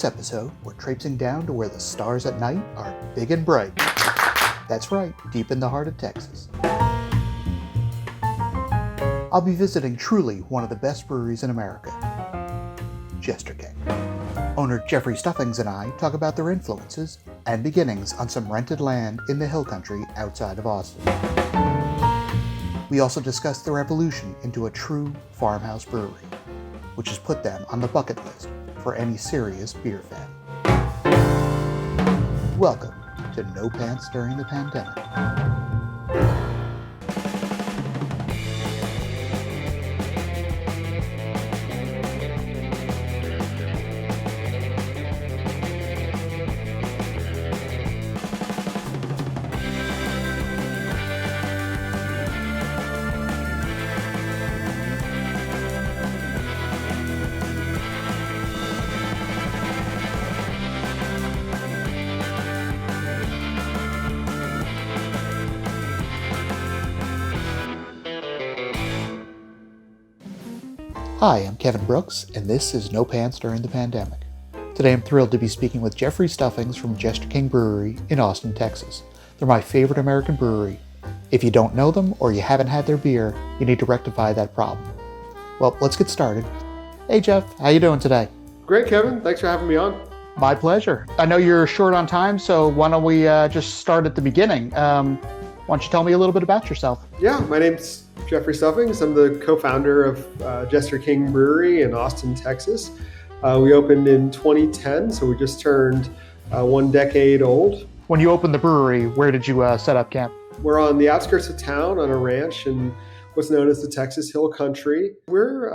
episode, we're traipsing down to where the stars at night are big and bright. That's right, deep in the heart of Texas. I'll be visiting truly one of the best breweries in America, Jester King. Owner Jeffrey Stuffings and I talk about their influences and beginnings on some rented land in the hill country outside of Austin. We also discuss their evolution into a true farmhouse brewery, which has put them on the bucket list for any serious beer fan. Welcome to No Pants During the Pandemic. Hi, I'm Kevin Brooks, and this is No Pants During the Pandemic. Today I'm thrilled to be speaking with Jeffrey Stuffings from Jester King Brewery in Austin, Texas. They're my favorite American brewery. If you don't know them or you haven't had their beer, you need to rectify that problem. Well, let's get started. Hey Jeff, how you doing today? Great, Kevin. Thanks for having me on. My pleasure. I know you're short on time, so why don't we just start at the beginning? Why don't you tell me a little bit about yourself? Yeah, my name's Jeffrey Stuffings. I'm the co-founder of Jester King Brewery in Austin, Texas. We opened in 2010, so we just turned 1 decade old. When you opened the brewery, where did you set up camp? We're on the outskirts of town on a ranch in what's known as the Texas Hill Country. We're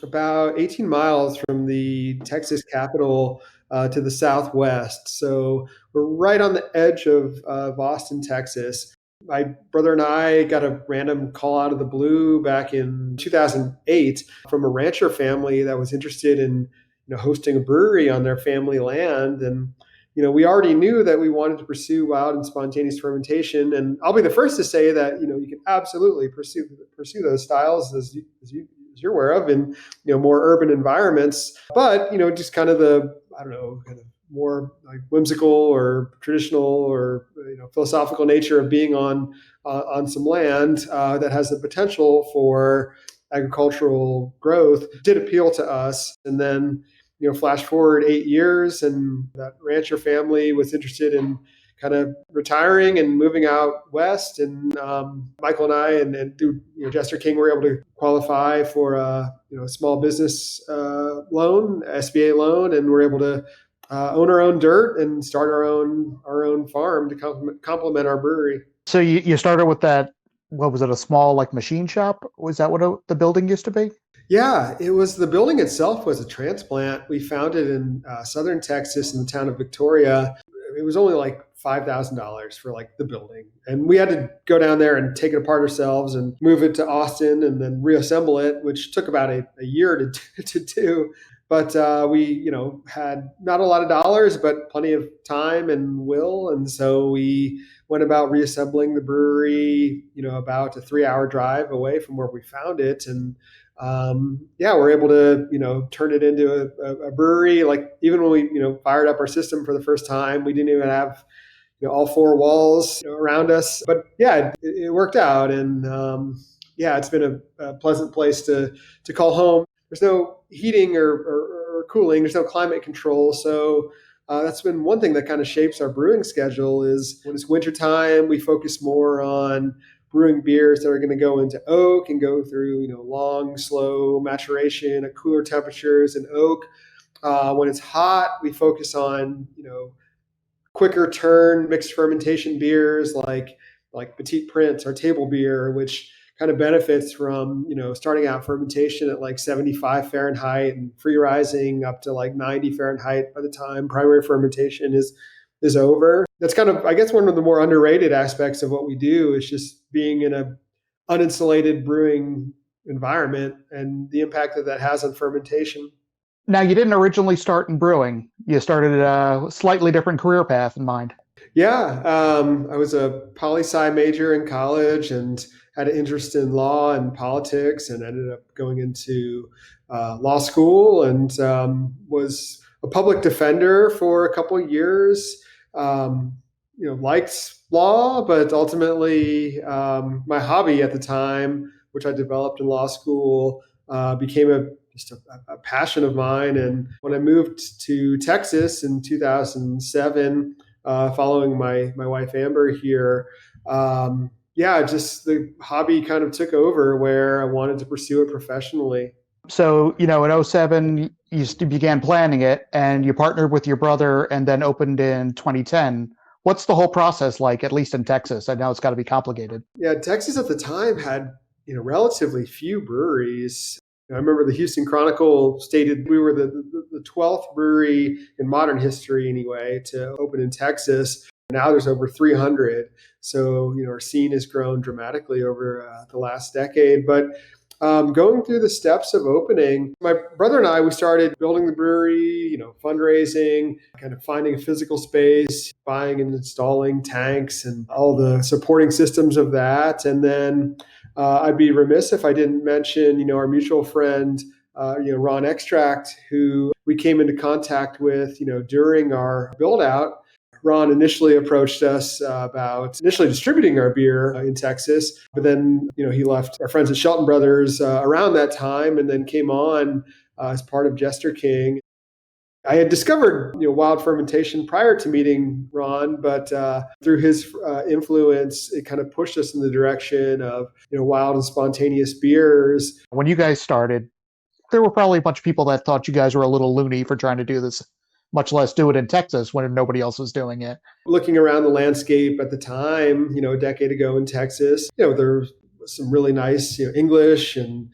about 18 miles from the Texas capital to the southwest. So we're right on the edge of Austin, Texas. My brother and I got a random call out of the blue back in 2008 from a rancher family that was interested in hosting a brewery on their family land. And we already knew that we wanted to pursue wild and spontaneous fermentation. And I'll be the first to say that you can absolutely pursue those styles as you're aware of in more urban environments. But just kind of the more like whimsical or traditional or philosophical nature of being on some land that has the potential for agricultural growth did appeal to us. And then flash forward 8 years, and that rancher family was interested in kind of retiring and moving out west. And Michael and I and through Jester King were able to qualify for a small business loan, SBA loan, and we're able to own our own dirt and start our own farm to complement our brewery. So you started with that, what was it, a small machine shop? Was that what the building used to be? Yeah, it was. The building itself was a transplant. We found it in southern Texas in the town of Victoria. It was only $5,000 for the building. And we had to go down there and take it apart ourselves and move it to Austin and then reassemble it, which took about a year to do. But we, had not a lot of dollars, but plenty of time and will. And so we went about reassembling the brewery, about a 3-hour drive away from where we found it. And we're able to, turn it into a brewery. Even when we, fired up our system for the first time, we didn't even have, all 4 walls around us. But yeah, it worked out. And it's been a pleasant place to call home. There's no heating or cooling. There's no climate control. So that's been one thing that kind of shapes our brewing schedule is when it's wintertime, we focus more on brewing beers that are going to go into oak and go through, long, slow maturation at cooler temperatures in oak. When it's hot, we focus on, quicker turn mixed fermentation beers like Petite Prince, our table beer, which kind of benefits from, starting out fermentation at 75 Fahrenheit and free rising up to 90 Fahrenheit by the time primary fermentation is over. That's kind of, I guess, one of the more underrated aspects of what we do is just being in a uninsulated brewing environment and the impact that has on fermentation. Now, you didn't originally start in brewing. You started a slightly different career path in mind. Yeah, I was a poli-sci major in college and had an interest in law and politics and ended up going into law school and was a public defender for a couple of years. Liked law, but ultimately my hobby at the time, which I developed in law school, became just a passion of mine. And when I moved to Texas in 2007, following my wife Amber here, just the hobby kind of took over where I wanted to pursue it professionally. So, in '07, you began planning it and you partnered with your brother and then opened in 2010. What's the whole process like, at least in Texas? I know it's got to be complicated. Yeah, Texas at the time had relatively few breweries. I remember the Houston Chronicle stated we were the 12th brewery in modern history, anyway, to open in Texas. Now there's over 300. So, our scene has grown dramatically over the last decade. But going through the steps of opening, my brother and I, we started building the brewery, fundraising, kind of finding a physical space, buying and installing tanks and all the supporting systems of that. And then I'd be remiss if I didn't mention, our mutual friend, Ron Extract, who we came into contact with, during our build out. Ron initially approached us about initially distributing our beer in Texas, but then he left our friends at Shelton Brothers around that time, and then came on as part of Jester King. I had discovered wild fermentation prior to meeting Ron, but through his influence, it kind of pushed us in the direction of wild and spontaneous beers. When you guys started, there were probably a bunch of people that thought you guys were a little loony for trying to do this, much less do it in Texas when nobody else was doing it. Looking around the landscape at the time, a decade ago in Texas, there was some really nice, English and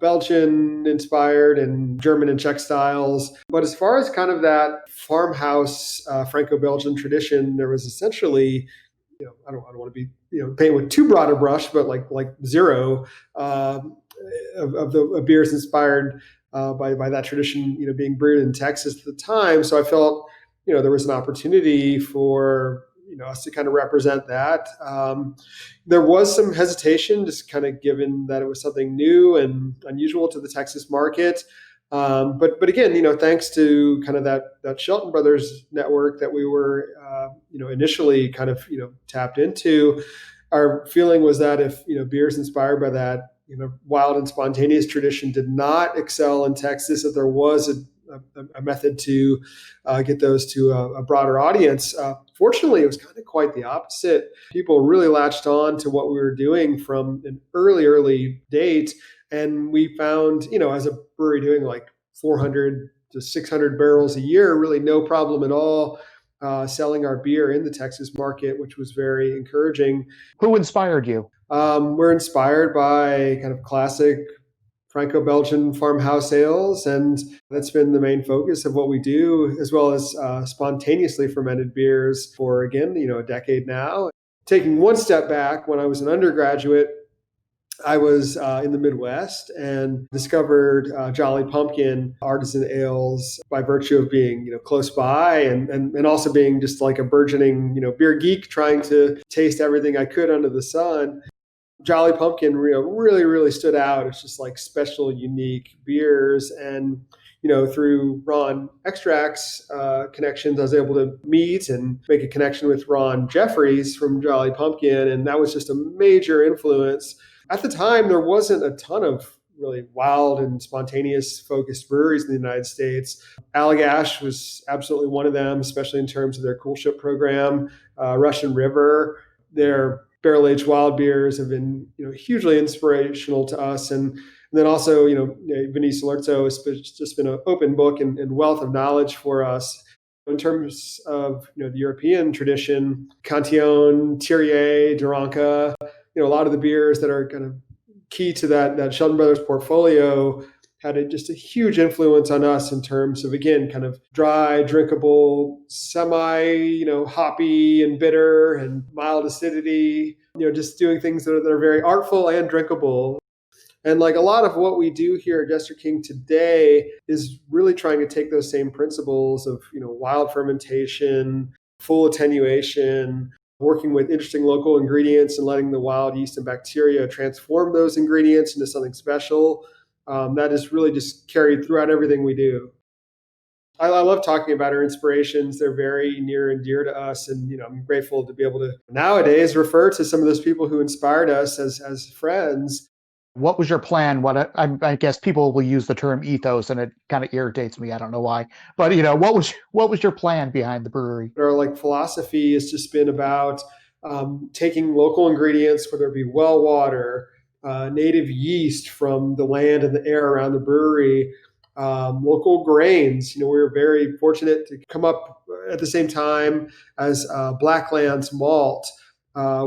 Belgian inspired and German and Czech styles. But as far as kind of that farmhouse Franco-Belgian tradition, there was essentially, I don't want to be, painted with too broad a brush, but like zero of the beers inspired by that tradition, being brewed in Texas at the time. So I felt, there was an opportunity for us to kind of represent that. There was some hesitation, just kind of given that it was something new and unusual to the Texas market. But again, thanks to kind of that Shelton Brothers network that we were, initially kind of, tapped into, our feeling was that if, beers inspired by that, wild and spontaneous tradition did not excel in Texas, that there was a method to get those to a broader audience. Fortunately, it was kind of quite the opposite. People really latched on to what we were doing from an early date. And we found, as a brewery doing like 400 to 600 barrels a year, really no problem at all selling our beer in the Texas market, which was very encouraging. Who inspired you? We're inspired by kind of classic Franco-Belgian farmhouse ales, and that's been the main focus of what we do, as well as spontaneously fermented beers for, again, a decade now. Taking one step back, when I was an undergraduate, I was in the Midwest and discovered Jolly Pumpkin artisan ales by virtue of being, close by and also being just like a burgeoning, beer geek, trying to taste everything I could under the sun. Jolly Pumpkin really stood out. It's just like special, unique beers. And, through Ron Extract's connections, I was able to meet and make a connection with Ron Jeffries from Jolly Pumpkin. And that was just a major influence. At the time, there wasn't a ton of really wild and spontaneous focused breweries in the United States. Allagash was absolutely one of them, especially in terms of their coolship program. Russian River, their barrel-aged wild beers have been, hugely inspirational to us. And then also, Vinny Solerzo has just been an open book and wealth of knowledge for us. In terms of, the European tradition, Cantillon, Thierry, Duranca, a lot of the beers that are kind of key to that Shelton Brothers portfolio had just a huge influence on us in terms of, again, kind of dry, drinkable, semi, hoppy and bitter and mild acidity, just doing things that are very artful and drinkable. And like a lot of what we do here at Jester King today is really trying to take those same principles of, wild fermentation, full attenuation, working with interesting local ingredients and letting the wild yeast and bacteria transform those ingredients into something special. That is really just carried throughout everything we do. I love talking about our inspirations. They're very near and dear to us. And, I'm grateful to be able to nowadays refer to some of those people who inspired us as friends. What was your plan? I guess people will use the term ethos, and it kind of irritates me. I don't know why, but what was your plan behind the brewery? Our philosophy has just been about taking local ingredients, whether it be well water, native yeast from the land and the air around the brewery, local grains. We were very fortunate to come up at the same time as Blacklands Malt,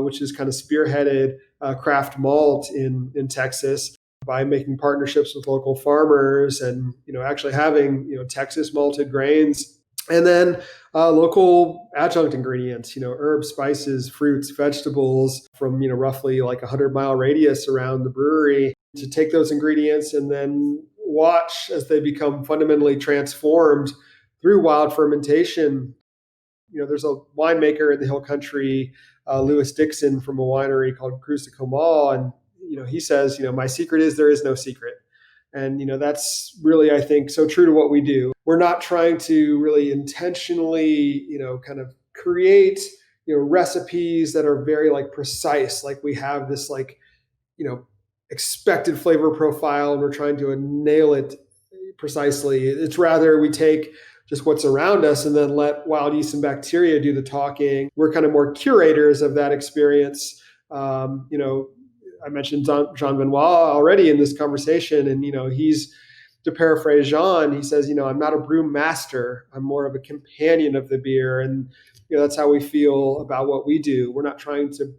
which is kind of spearheaded craft malt in Texas by making partnerships with local farmers and actually having Texas malted grains. And then local adjunct ingredients, herbs, spices, fruits, vegetables from, roughly like 100-mile radius around the brewery, to take those ingredients and then watch as they become fundamentally transformed through wild fermentation. There's a winemaker in the Hill Country, Lewis Dixon, from a winery called Cruz de Comal. And, he says, my secret is there is no secret. And, that's really, I think, so true to what we do. We're not trying to really intentionally, kind of create, recipes that are very precise. Like we have this expected flavor profile and we're trying to nail it precisely. It's rather we take just what's around us and then let wild yeast and bacteria do the talking. We're kind of more curators of that experience. I mentioned Jean Benoit already in this conversation, and he's, to paraphrase Jean, he says, I'm not a brew master. I'm more of a companion of the beer, and that's how we feel about what we do. We're not trying to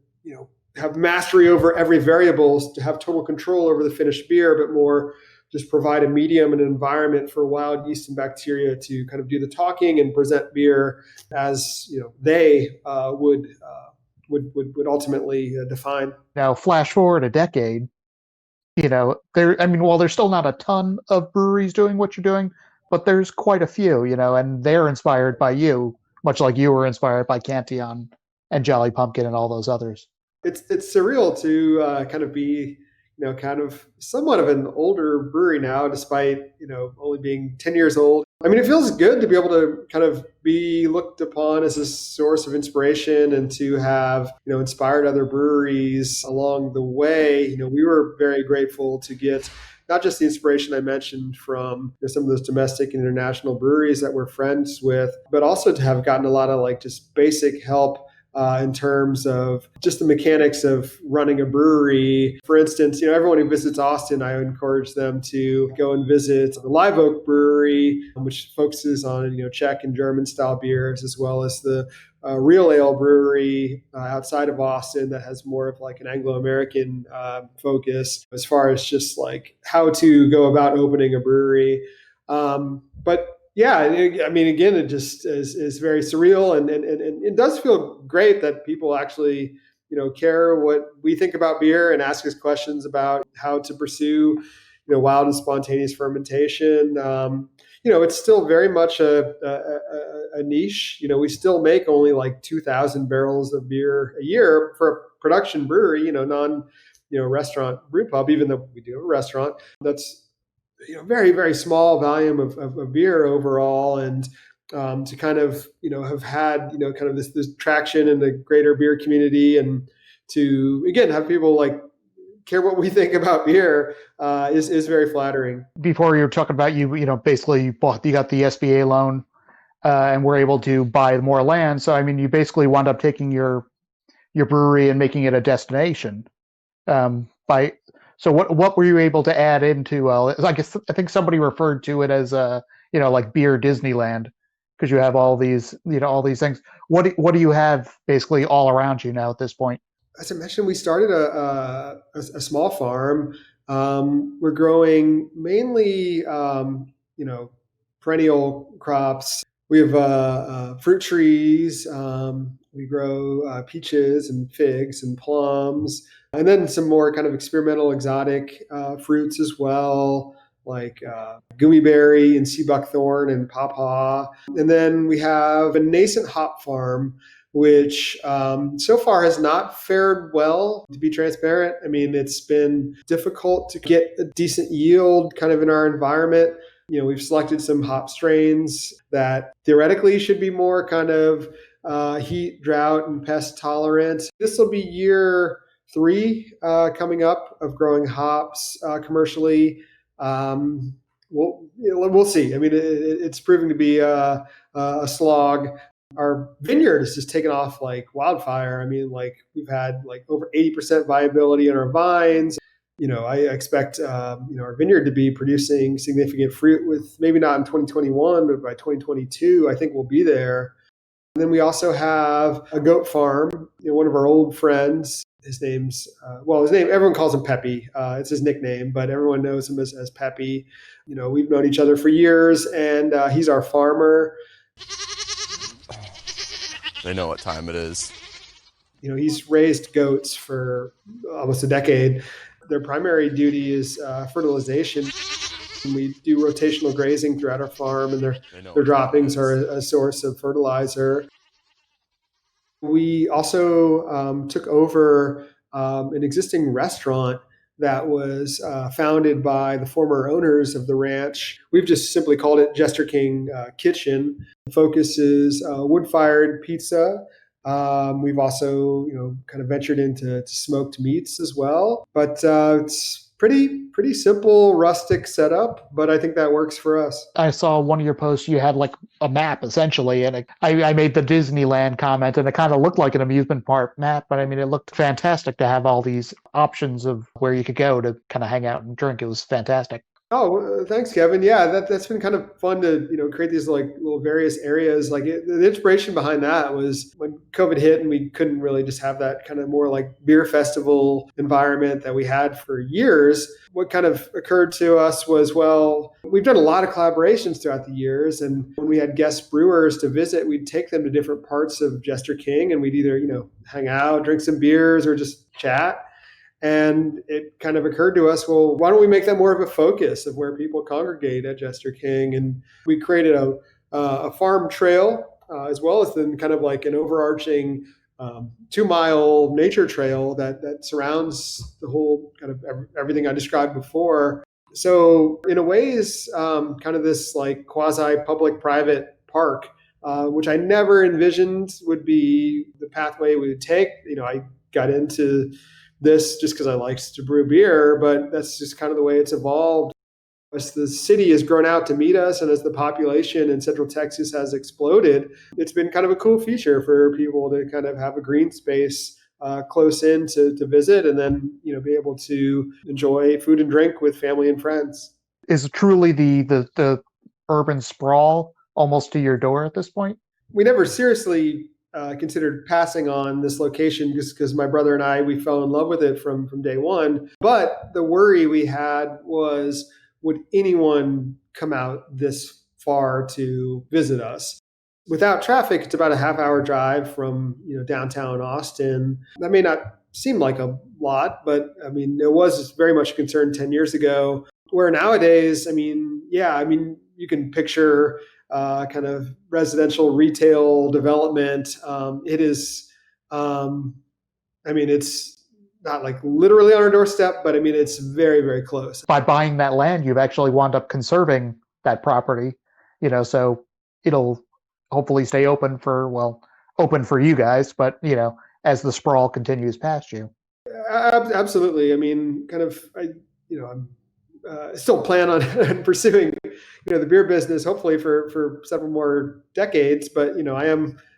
have mastery over every variable, to have total control over the finished beer, but more just provide a medium and an environment for wild yeast and bacteria to kind of do the talking and present beer as they would ultimately define. Now, flash forward a decade, there's still not a ton of breweries doing what you're doing, but there's quite a few, and they're inspired by you, much like you were inspired by Cantillon and Jolly Pumpkin and all those others. It's surreal to kind of be, kind of somewhat of an older brewery now, despite, only being 10 years old. It feels good to be able to kind of be looked upon as a source of inspiration and to have, inspired other breweries along the way. We were very grateful to get not just the inspiration I mentioned from some of those domestic and international breweries that we're friends with, but also to have gotten a lot of just basic help in terms of just the mechanics of running a brewery. For instance, everyone who visits Austin, I encourage them to go and visit the Live Oak Brewery, which focuses on Czech and German style beers, as well as the Real Ale Brewery outside of Austin that has more of an Anglo-American focus as far as just how to go about opening a brewery. But yeah, again, it just is very surreal, and it does feel great that people actually, care what we think about beer and ask us questions about how to pursue, wild and spontaneous fermentation. It's still very much a niche. We still make only 2,000 barrels of beer a year for a production brewery, non, restaurant brew pub, even though we do have a restaurant. That's very, very small volume of beer overall. And to kind of, have had, kind of this traction in the greater beer community, and to, again, have people care what we think about beer is very flattering. Before you were talking about basically you got the SBA loan and were able to buy more land. So, you basically wound up taking your brewery and making it a destination So what were you able to add into? I think somebody referred to it as beer Disneyland, because you have all these things. What do you have basically all around you now at this point? As I mentioned, we started a small farm. We're growing mainly perennial crops. We have fruit trees. We grow peaches and figs and plums, and then some more kind of experimental exotic fruits as well, like gummy berry and sea buckthorn and pawpaw. And then we have a nascent hop farm, which so far has not fared well, to be transparent. It's been difficult to get a decent yield kind of in our environment. We've selected some hop strains that theoretically should be more kind of heat, drought, and pest tolerant. This will be year 3 coming up of growing hops commercially. We'll see. I mean, it's proving to be a slog. Our vineyard has just taken off like wildfire. I mean, like we've had like over 80% viability in our vines. I expect our vineyard to be producing significant fruit with maybe not in 2021, but by 2022, I think we'll be there. And then we also have a goat farm. One of our old friends, his name, everyone calls him Peppy. It's his nickname, but everyone knows him as Peppy. We've known each other for years, and he's our farmer. They know what time it is. He's raised goats for almost a decade. Their primary duty is fertilization. We do rotational grazing throughout our farm, and their droppings are a source of fertilizer. We also took over an existing restaurant that was founded by the former owners of the ranch. We've just simply called it Jester King Kitchen. The focus is wood-fired pizza. We've also, kind of ventured into smoked meats as well. But it's pretty simple, rustic setup, but I think that works for us. I saw one of your posts, you had like a map essentially, and I made the Disneyland comment, and it kind of looked like an amusement park map, but I mean, it looked fantastic to have all these options of where you could go to kind of hang out and drink. It was fantastic. Oh, thanks, Kevin. Yeah, that's been kind of fun to create these like little various areas. Like the inspiration behind that was when COVID hit and we couldn't really just have that kind of more like beer festival environment that we had for years. What kind of occurred to us was, well, we've done a lot of collaborations throughout the years, and when we had guest brewers to visit, we'd take them to different parts of Jester King, and we'd either hang out, drink some beers, or just chat. And it kind of occurred to us, well, why don't we make that more of a focus of where people congregate at Jester King? And we created a farm trail as well as then kind of like an overarching 2-mile nature trail that surrounds the whole kind of everything I described before. So in a ways, kind of this like quasi public-private park, which I never envisioned would be the pathway we would take. I got into this just because I liked to brew beer, but that's just kind of the way it's evolved. As the city has grown out to meet us, and as the population in Central Texas has exploded, it's been kind of a cool feature for people to kind of have a green space close in to visit, and then be able to enjoy food and drink with family and friends. Is truly the urban sprawl almost to your door at this point? We never seriously considered passing on this location just because my brother and I, we fell in love with it from day one. But the worry we had was, would anyone come out this far to visit us? Without traffic, it's about a half-hour drive from downtown Austin. That may not seem like a lot, but I mean, it was very much a concern 10 years ago. Where nowadays, you can picture kind of residential retail development. It is, it's not like literally on our doorstep, but it's very, very close. By buying that land, you've actually wound up conserving that property, so it'll hopefully stay open for you guys, but, as the sprawl continues past you. Absolutely. I'm still plan on pursuing, the beer business, hopefully for several more decades. But,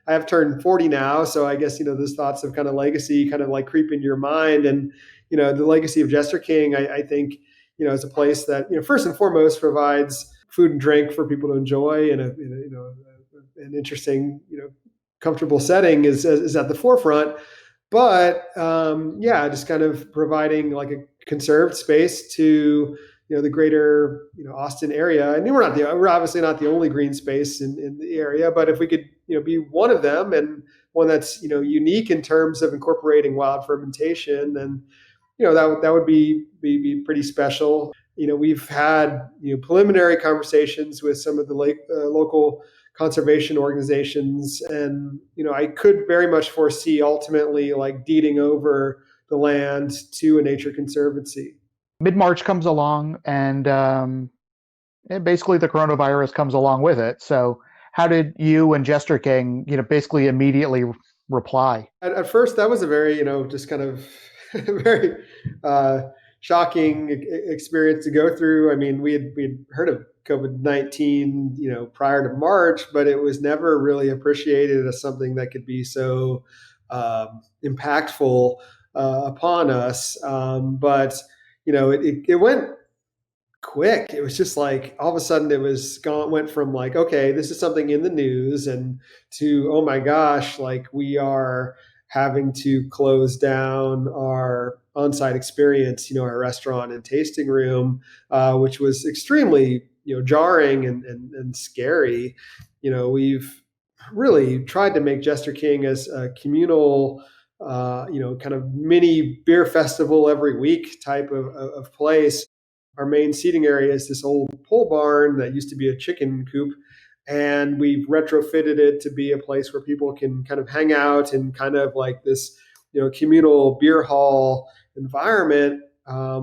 I have turned 40 now. So I guess, those thoughts of kind of legacy kind of like creep into your mind. And, the legacy of Jester King, I think, is a place that, first and foremost provides food and drink for people to enjoy in an interesting, comfortable setting is at the forefront. But just kind of providing like a conserved space to the greater Austin area. And we're obviously not the only green space in the area, but if we could be one of them, and one that's unique in terms of incorporating wild fermentation, then that would be pretty special. We've had preliminary conversations with some of the local conservation organizations, and I could very much foresee ultimately like deeding over the land to a nature conservancy. Mid-March comes along, and And basically the coronavirus comes along with it. So how did you and Jester King, basically immediately reply? At first, that was a very, just kind of very uh, shocking experience to go through. I mean, we had heard of COVID-19, prior to March, but it was never really appreciated as something that could be so impactful upon us. But it went quick. It was just like all of a sudden it was gone, went from like, okay, this is something in the news, and to, oh my gosh, like we are having to close down our on-site experience, our restaurant and tasting room, which was extremely, jarring and scary. We've really tried to make Jester King as a communal, kind of mini beer festival every week type of place. Our main seating area is this old pole barn that used to be a chicken coop, and we've retrofitted it to be a place where people can kind of hang out in kind of like this, communal beer hall environment,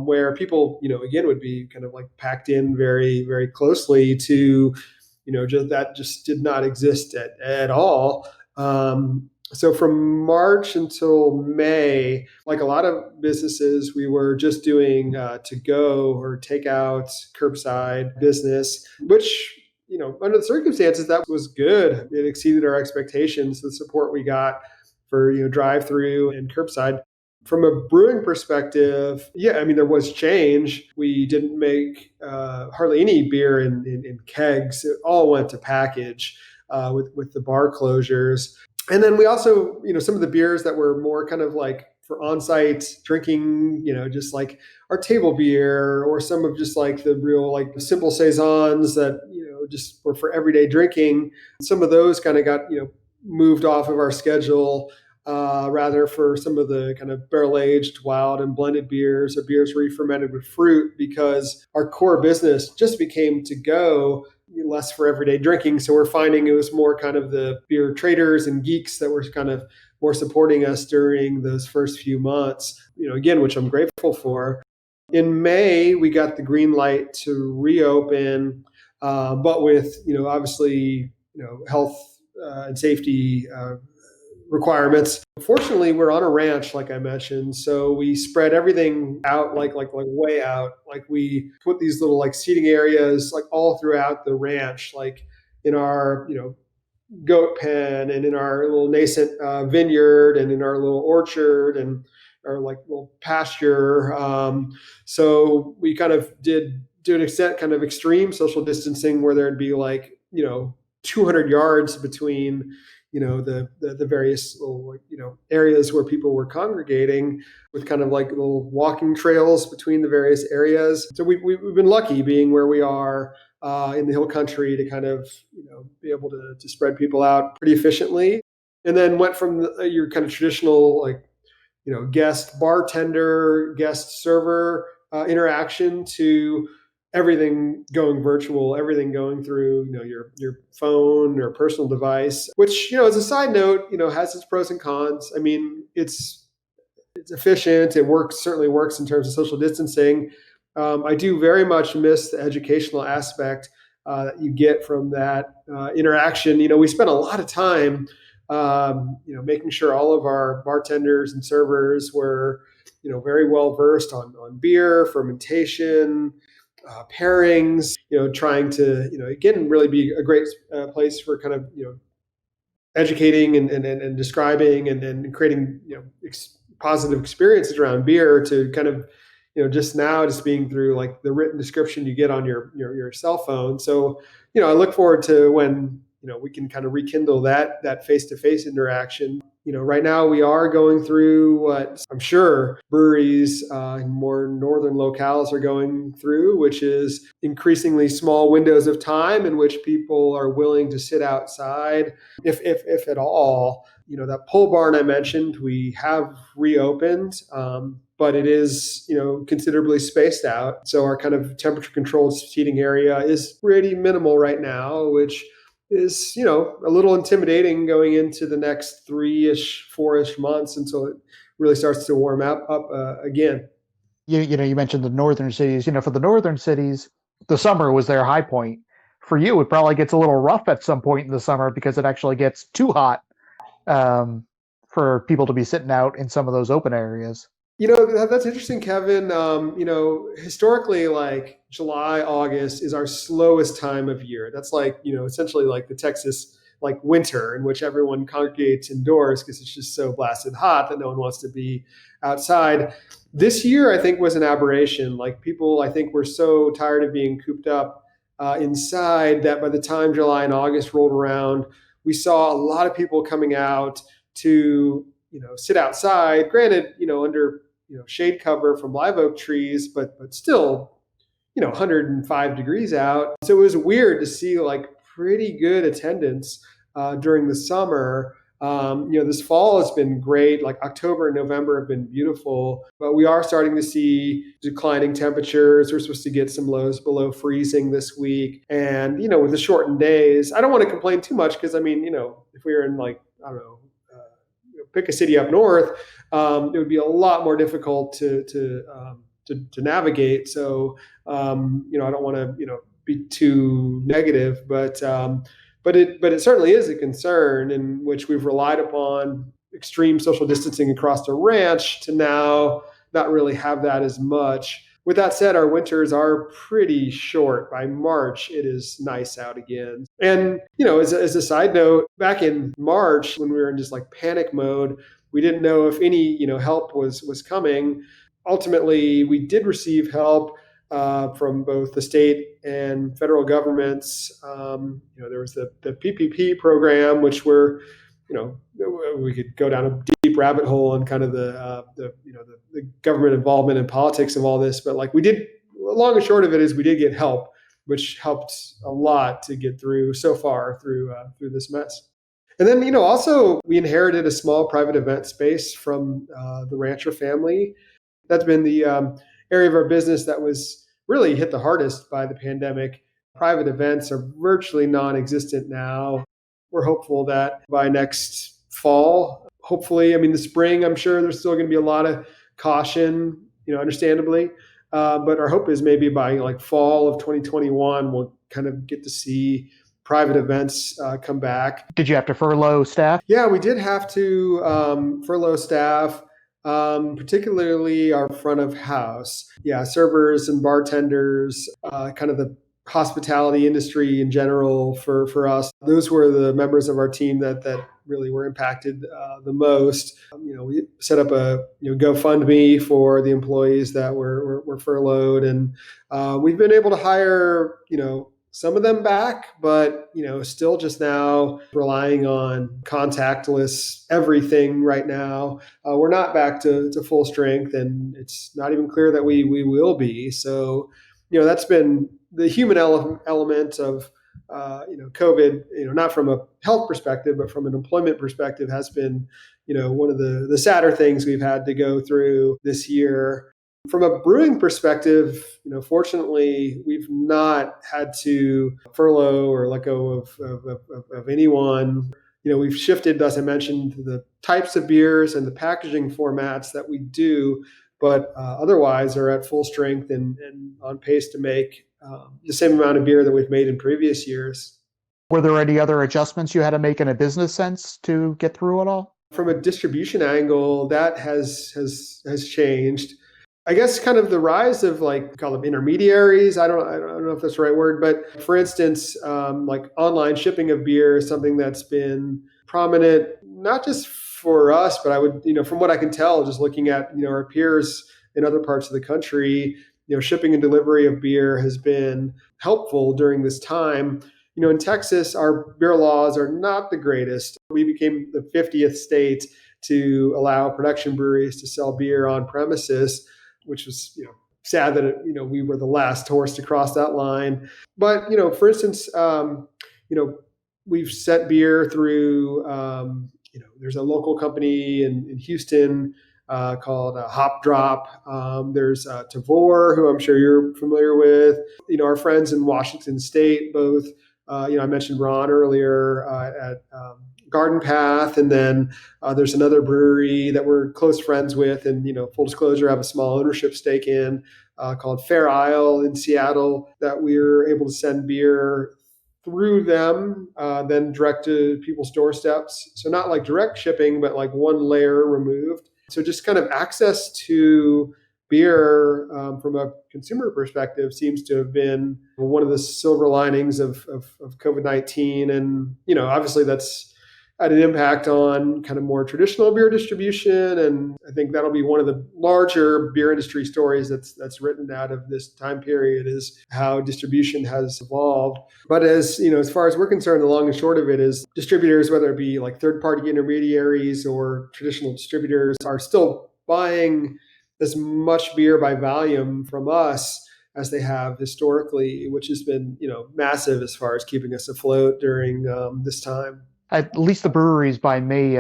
where people, again, would be kind of like packed in very, very closely to, just did not exist at all. So from March until May, like a lot of businesses, we were just doing to go or takeout, curbside business, which, under the circumstances, that was good. It exceeded our expectations, the support we got for, drive through and curbside. From a brewing perspective, yeah, I mean, there was change. We didn't make hardly any beer in kegs. It all went to package with the bar closures. And then we also, some of the beers that were more kind of like for on-site drinking, just like our table beer, or some of just like the real like simple saisons that, just were for everyday drinking. Some of those kind of got, moved off of our schedule, rather for some of the kind of barrel-aged wild and blended beers or beers re-fermented with fruit, because our core business just became to go, less for everyday drinking. So we're finding it was more kind of the beer traders and geeks that were kind of more supporting us during those first few months, again, which I'm grateful for. In May, we got the green light to reopen, but with, obviously, health and safety requirements. Fortunately, we're on a ranch, like I mentioned, so we spread everything out, like way out. Like we put these little like seating areas like all throughout the ranch, like in our goat pen, and in our little nascent vineyard, and in our little orchard, and our like little pasture. So we kind of did, to an extent, kind of extreme social distancing, where there'd be like 200 yards between the various little areas where people were congregating, with kind of like little walking trails between the various areas. So we've been lucky being where we are in the hill country to kind of be able to spread people out pretty efficiently. And then went from your kind of traditional like guest bartender, guest server interaction to everything going virtual, everything going through your phone or personal device, which as a side note has its pros and cons. I mean, it's efficient. It certainly works in terms of social distancing. I do very much miss the educational aspect that you get from that interaction. We spent a lot of time making sure all of our bartenders and servers were very well versed on beer, fermentation, pairings, trying to, again, really be a great place for kind of, educating and describing and creating, positive experiences around beer, to kind of, just now just being through like the written description you get on your cell phone. So, I look forward to when, we can kind of rekindle that face-to-face interaction. Right now we are going through what I'm sure breweries in more northern locales are going through, which is increasingly small windows of time in which people are willing to sit outside, if at all. That pole barn I mentioned, we have reopened, but it is, considerably spaced out. So our kind of temperature controlled seating area is pretty minimal right now, which is, a little intimidating going into the next 3-ish, 4-ish months until it really starts to warm up again. You mentioned the northern cities. For the northern cities, the summer was their high point. For you, it probably gets a little rough at some point in the summer because it actually gets too hot um, for people to be sitting out in some of those open areas. That's interesting, Kevin. Historically, like July, August is our slowest time of year. That's like, essentially like the Texas like winter in which everyone congregates indoors because it's just so blasted hot that no one wants to be outside. This year, I think, was an aberration. Like people, I think, were so tired of being cooped up inside that by the time July and August rolled around, we saw a lot of people coming out to sit outside. Granted, under shade cover from live oak trees, but still, 105 degrees out. So it was weird to see like pretty good attendance during the summer. This fall has been great. Like October and November have been beautiful, but we are starting to see declining temperatures. We're supposed to get some lows below freezing this week. And, with the shortened days, I don't want to complain too much because, if we were in like, I don't know, pick a city up north, it would be a lot more difficult to navigate. So, I don't want to, be too negative, but it certainly is a concern in which we've relied upon extreme social distancing across the ranch to now not really have that as much. With that said, our winters are pretty short. By March, it is nice out again. And, as a side note, back in March, when we were in just like panic mode, we didn't know if any, help was coming. Ultimately, we did receive help from both the state and federal governments. There was the PPP program, which we could go down a deep rabbit hole on kind of the government involvement and politics of all this. But like long and short of it is we did get help, which helped a lot to get through so far through this mess. And then, also we inherited a small private event space from the Rancher family. That's been the area of our business that was really hit the hardest by the pandemic. Private events are virtually non-existent now. We're hopeful that by next fall, hopefully, the spring, I'm sure there's still going to be a lot of caution, understandably. But our hope is maybe by like fall of 2021, we'll kind of get to see private events come back. Did you have to furlough staff? Yeah, we did have to furlough staff. Particularly our front of house. Yeah, servers and bartenders, kind of the hospitality industry in general for us. Those were the members of our team that really were impacted the most. We set up a GoFundMe for the employees that were furloughed, and we've been able to hire some of them back, but still just now relying on contactless everything right now. We're not back to full strength, and it's not even clear that we will be. So, that's been the human element of COVID. Not from a health perspective, but from an employment perspective, has been one of the sadder things we've had to go through this year. From a brewing perspective, fortunately, we've not had to furlough or let go of anyone. We've shifted, as I mentioned, the types of beers and the packaging formats that we do, but otherwise are at full strength and on pace to make the same amount of beer that we've made in previous years. Were there any other adjustments you had to make in a business sense to get through it all? From a distribution angle, that has changed. I guess kind of the rise of call them intermediaries. I don't know if that's the right word, but for instance, like online shipping of beer is something that's been prominent, not just for us, but I would, from what I can tell, just looking at, our peers in other parts of the country, shipping and delivery of beer has been helpful during this time. In Texas, our beer laws are not the greatest. We became the 50th state to allow production breweries to sell beer on premises, which was, sad that, we were the last horse to cross that line. But, for instance, we've sent beer through, there's a local company in Houston called Hop Drop. There's Tavor, who I'm sure you're familiar with. Our friends in Washington State, both, I mentioned Ron earlier at Garden Path, and then there's another brewery that we're close friends with, and full disclosure, I have a small ownership stake in called Fair Isle in Seattle that we were able to send beer through them, then direct to people's doorsteps. So not like direct shipping, but like one layer removed. So just kind of access to beer from a consumer perspective seems to have been one of the silver linings of COVID-19. And, obviously that's had an impact on kind of more traditional beer distribution. And I think that'll be one of the larger beer industry stories that's written out of this time period, is how distribution has evolved. But as far as we're concerned, the long and short of it is distributors, whether it be like third-party intermediaries or traditional distributors, are still buying as much beer by volume from us as they have historically, which has been, massive as far as keeping us afloat during this time. At least the breweries by me,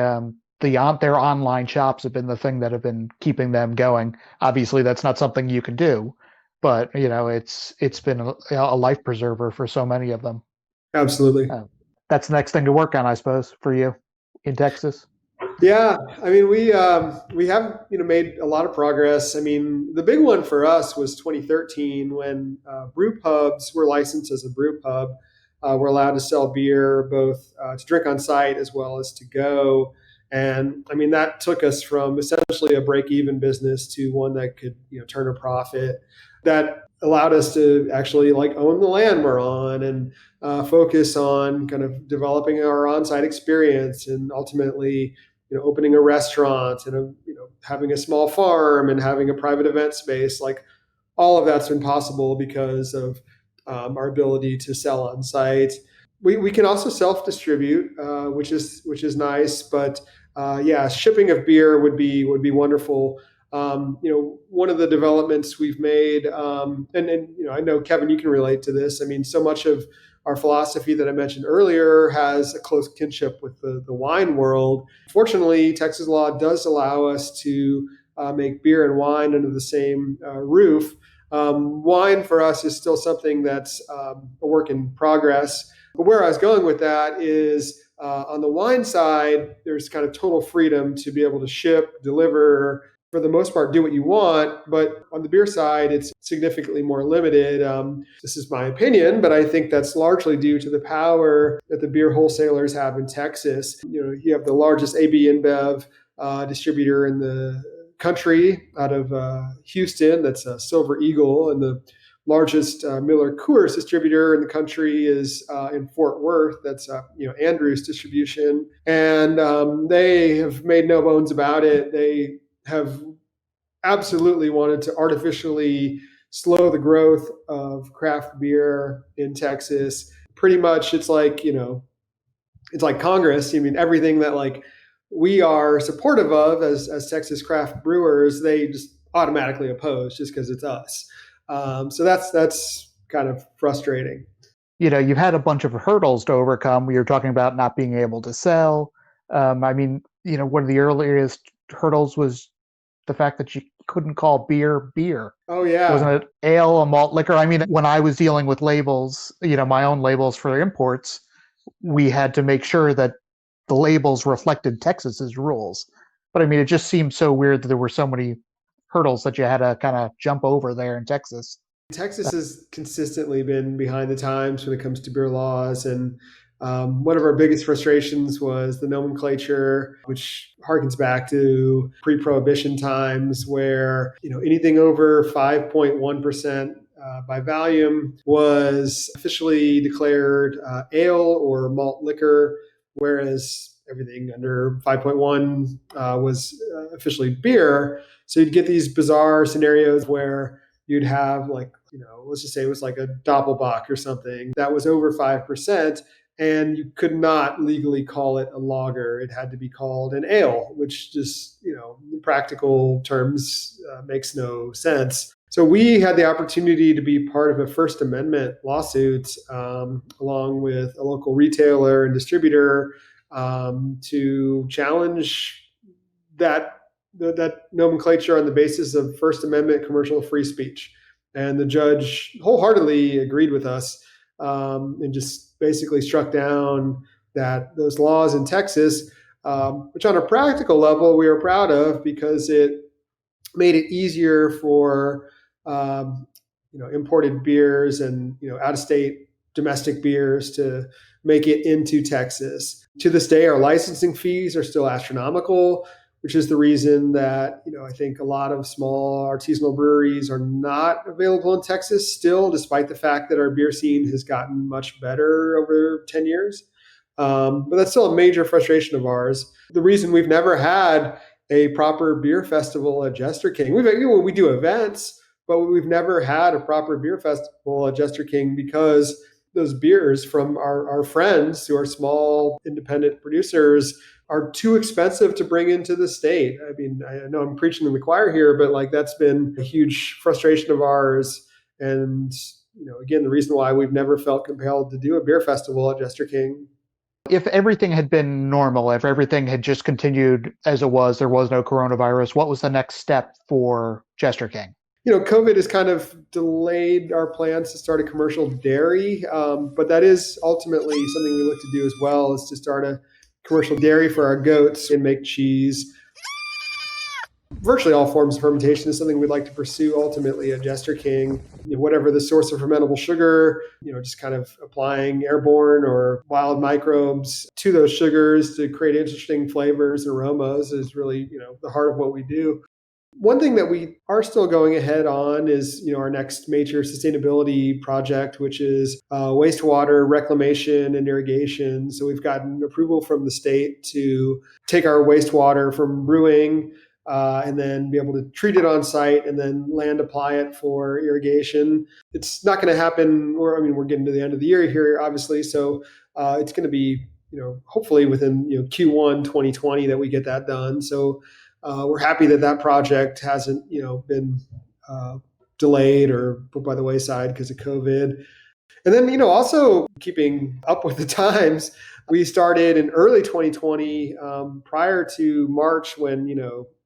their online shops have been the thing that have been keeping them going. Obviously, that's not something you can do, but it's been a life preserver for so many of them. Absolutely. That's the next thing to work on, I suppose, for you in Texas. Yeah, I mean, we have made a lot of progress. I mean, the big one for us was 2013 when brew pubs were licensed as a brew pub. We're allowed to sell beer both to drink on site as well as to go. And I mean, that took us from essentially a break-even business to one that could turn a profit. That allowed us to actually own the land we're on and focus on kind of developing our on-site experience and ultimately opening a restaurant and having a small farm and having a private event space. Like all of that's been possible because of our ability to sell on site. We can also self-distribute, which is nice. But shipping of beer would be wonderful. One of the developments we've made, and I know Kevin, you can relate to this. I mean, so much of our philosophy that I mentioned earlier has a close kinship with the wine world. Fortunately, Texas law does allow us to make beer and wine under the same roof. Wine for us is still something that's a work in progress. But where I was going with that is on the wine side, there's kind of total freedom to be able to ship, deliver, for the most part, do what you want. But on the beer side, it's significantly more limited. This is my opinion, but I think that's largely due to the power that the beer wholesalers have in Texas. You have the largest AB InBev distributor in the country out of Houston. That's Silver Eagle, and the largest Miller Coors distributor in the country is in Fort Worth. That's Andrews Distribution, and they have made no bones about it. They have absolutely wanted to artificially slow the growth of craft beer in Texas. Pretty much, it's like Congress. I mean, everything that we are supportive of as Texas craft brewers, they just automatically oppose just because it's us. So that's kind of frustrating. You've had a bunch of hurdles to overcome. We were talking about not being able to sell. I mean, one of the earliest hurdles was the fact that you couldn't call beer. Oh, yeah. Wasn't it ale, a malt liquor? I mean, when I was dealing with labels, my own labels for imports, we had to make sure that the labels reflected Texas's rules. But I mean, it just seemed so weird that there were so many hurdles that you had to kind of jump over there in Texas. Texas has consistently been behind the times when it comes to beer laws. And one of our biggest frustrations was the nomenclature, which harkens back to pre-prohibition times where, anything over 5.1% by volume was officially declared ale or malt liquor, whereas everything under 5.1 was officially beer. So you'd get these bizarre scenarios where you'd have let's just say it was like a Doppelbock or something that was over 5%. And you could not legally call it a lager. It had to be called an ale, which just, in practical terms makes no sense. So we had the opportunity to be part of a First Amendment lawsuit along with a local retailer and distributor to challenge that nomenclature on the basis of First Amendment commercial free speech. And the judge wholeheartedly agreed with us and just basically struck down that those laws in Texas, which on a practical level we are proud of because it made it easier for imported beers and out of state domestic beers to make it into Texas. To this day, our licensing fees are still astronomical, which is the reason that I think a lot of small artisanal breweries are not available in Texas still, despite the fact that our beer scene has gotten much better over 10 years. But that's still a major frustration of ours. The reason we've never had a proper beer festival at Jester King, we do events, but we've never had a proper beer festival at Jester King because those beers from our friends who are small independent producers are too expensive to bring into the state. I mean, I know I'm preaching to the choir here, but that's been a huge frustration of ours. And, again, the reason why we've never felt compelled to do a beer festival at Jester King. If everything had been normal, if everything had just continued as it was, there was no coronavirus, what was the next step for Jester King? COVID has kind of delayed our plans to start a commercial dairy, but that is ultimately something we look to do as well, is to start a commercial dairy for our goats and make cheese. Virtually all forms of fermentation is something we'd like to pursue ultimately at Jester King. Whatever the source of fermentable sugar, just kind of applying airborne or wild microbes to those sugars to create interesting flavors and aromas is really, the heart of what we do. One thing that we are still going ahead on is, our next major sustainability project, which is wastewater reclamation and irrigation. So we've gotten approval from the state to take our wastewater from brewing and then be able to treat it on site and then land apply it for irrigation. It's not going to happen. We're getting to the end of the year here, obviously. So it's going to be, hopefully within Q1 2020 that we get that done. So we're happy that project hasn't, been delayed or put by the wayside because of COVID. And then, also keeping up with the times, we started in early 2020, prior to March when,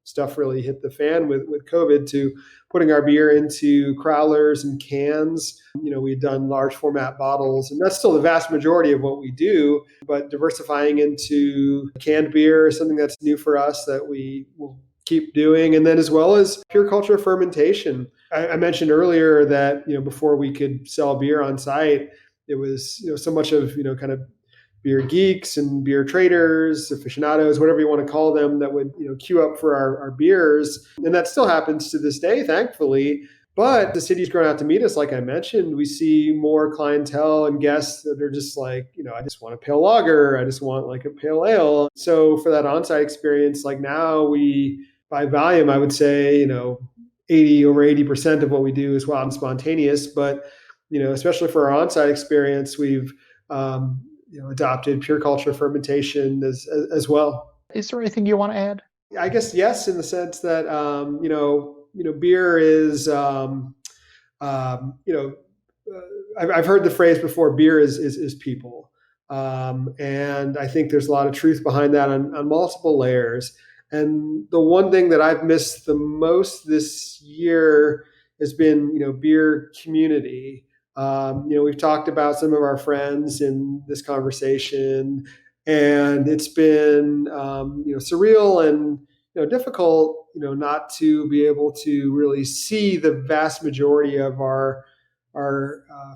stuff really hit the fan with COVID, to putting our beer into crowlers and cans. We've done large format bottles, and that's still the vast majority of what we do, but diversifying into canned beer is something that's new for us that we will keep doing. And then as well as pure culture fermentation. I mentioned earlier that, before we could sell beer on site, it was, so much of, kind of beer geeks and beer traders, aficionados, whatever you want to call them, that would, queue up for our beers. And that still happens to this day, thankfully. But the city's grown out to meet us. Like I mentioned, we see more clientele and guests that are just like, I just want a pale lager. I just want like a pale ale. So for that on-site experience, like now we, by volume, I would say, over 80% of what we do is wild and spontaneous. But, especially for our on-site experience, we've, adopted pure culture fermentation as well. Is there anything you want to add? I guess yes, in the sense that beer is I've heard the phrase before. Beer is people, and I think there's a lot of truth behind that on multiple layers. And the one thing that I've missed the most this year has been beer community. We've talked about some of our friends in this conversation, and it's been, surreal and, difficult, not to be able to really see the vast majority of our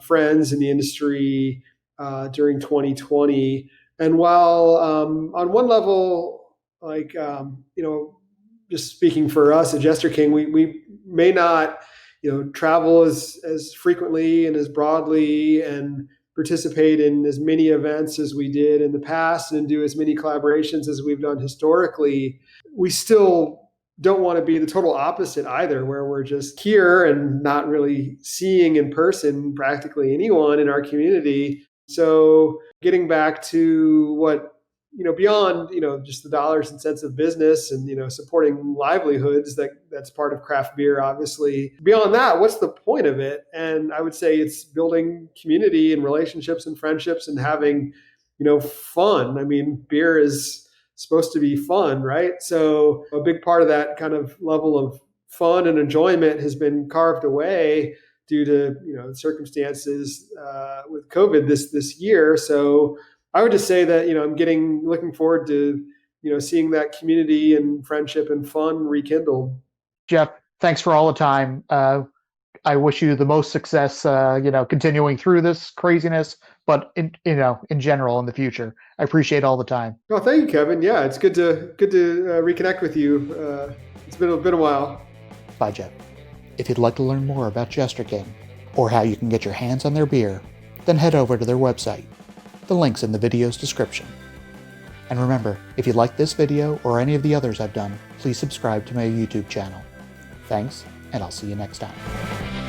friends in the industry during 2020. And while on one level, just speaking for us at Jester King, we may not travel as frequently and as broadly and participate in as many events as we did in the past and do as many collaborations as we've done historically. We still don't want to be the total opposite either, where we're just here and not really seeing in person practically anyone in our community. So getting back to what, beyond, just the dollars and cents of business and, supporting livelihoods, that's part of craft beer, obviously. Beyond that, what's the point of it? And I would say it's building community and relationships and friendships and having, fun. I mean, beer is supposed to be fun, right? So a big part of that kind of level of fun and enjoyment has been carved away due to, circumstances with COVID this year. So I would just say that, I'm looking forward to, seeing that community and friendship and fun rekindled. Jeff, thanks for all the time. I wish you the most success, continuing through this craziness, but in general in the future. I appreciate all the time. Oh, thank you, Kevin. Yeah, it's good to reconnect with you. It's been a while. Bye, Jeff. If you'd like to learn more about Jester King, or how you can get your hands on their beer, then head over to their website. The link's in the video's description. And remember, if you like this video or any of the others I've done, please subscribe to my YouTube channel. Thanks, and I'll see you next time.